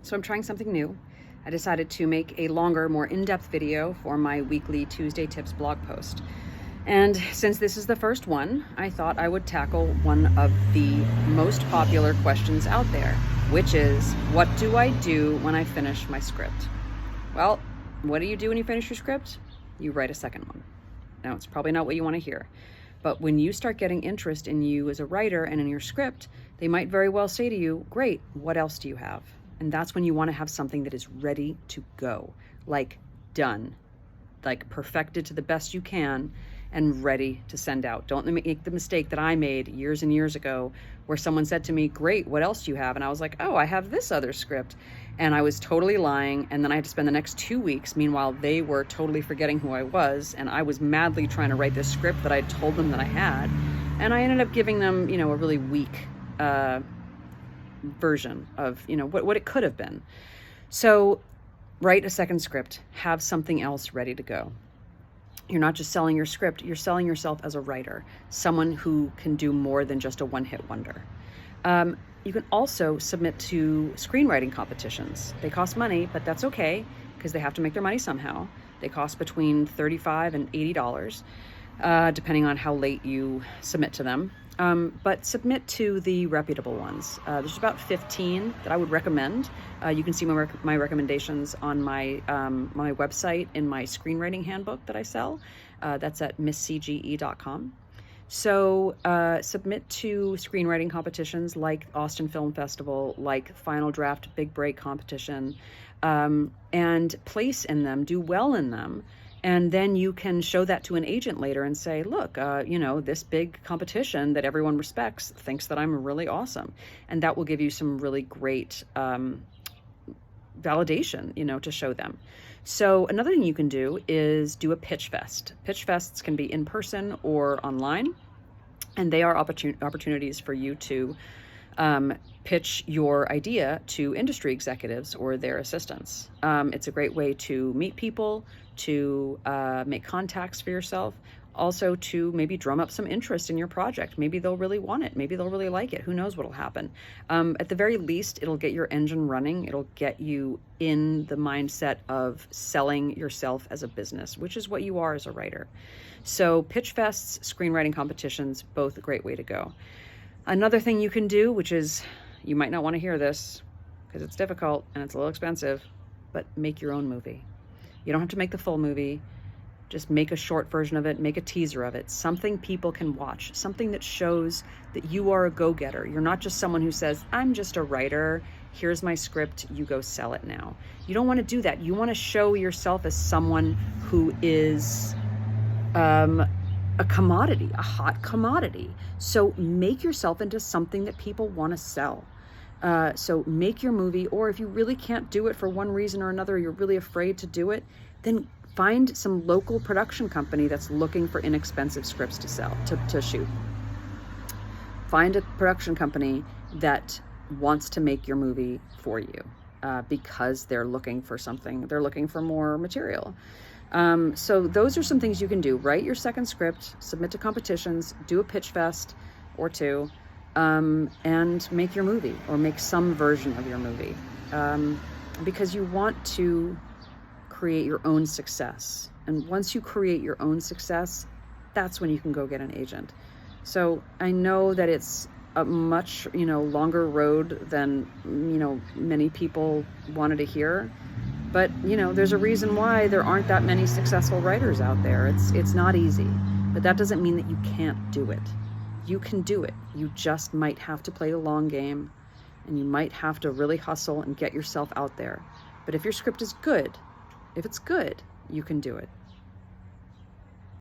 So I'm trying something new. I decided to make a longer, more in-depth video for my weekly Tuesday Tips blog post. And since this is the first one, I thought I would tackle one of the most popular questions out there, which is, what do I do when I finish my script? Well, what do you do when you finish your script? You write a second one. Now, it's probably not what you want to hear, but when you start getting interest in you as a writer and in your script, they might very well say to you, great, what else do you have? And that's when you want to have something that is ready to go, like done, like perfected to the best you can and ready to send out. Don't make the mistake that I made years and years ago where someone said to me, great, what else do you have? And I was like, oh, I have this other script. And I was totally lying. And then I had to spend the next 2 weeks. Meanwhile, they were totally forgetting who I was. And I was madly trying to write this script that I told them that I had. And I ended up giving them, a really weak version of, what it could have been. So write a second script, have something else ready to go. You're not just selling your script, you're selling yourself as a writer, someone who can do more than just a one-hit wonder. You can also submit to screenwriting competitions. They cost money, but that's okay because they have to make their money somehow. They cost between $35 and $80, depending on how late you submit to them. But submit to the reputable ones. There's about 15 that I would recommend. You can see my recommendations on my website in my screenwriting handbook that I sell. That's at misscge.com. So submit to screenwriting competitions like Austin Film Festival, like Final Draft Big Break competition, and place in them, do well in them. And then you can show that to an agent later and say, look, this big competition that everyone respects thinks that I'm really awesome. And that will give you some really great validation, to show them. So another thing you can do is do a pitch fest. Pitch fests can be in person or online. And they are opportunities for you to pitch your idea to industry executives or their assistants. It's a great way to meet people, to make contacts for yourself, also to maybe drum up some interest in your project. Maybe they'll really want it. Maybe they'll really like it. Who knows what'll happen? At the very least, it'll get your engine running. It'll get you in the mindset of selling yourself as a business, which is what you are as a writer. So pitch fests, screenwriting competitions, both a great way to go. Another thing you can do, which is, you might not want to hear this because it's difficult and it's a little expensive, but make your own movie. You don't have to make the full movie. Just make a short version of it, make a teaser of it, something people can watch, something that shows that you are a go-getter. You're not just someone who says, I'm just a writer, here's my script, you go sell it now. You don't want to do that. You want to show yourself as someone who is a commodity, a hot commodity. So make yourself into something that people want to sell. So make your movie, or if you really can't do it for one reason or another, you're really afraid to do it, then find some local production company that's looking for inexpensive scripts to sell, to shoot. Find a production company that wants to make your movie for you because they're looking for something, they're looking for more material. So those are some things you can do. Write your second script, submit to competitions, do a pitch fest or two, and make your movie or make some version of your movie. Because you want to create your own success. And once you create your own success, that's when you can go get an agent. So I know that it's a much, longer road than, many people wanted to hear. But, there's a reason why there aren't that many successful writers out there. It's not easy, but that doesn't mean that you can't do it. You can do it. You just might have to play the long game, and you might have to really hustle and get yourself out there. But if your script is good, if it's good, you can do it.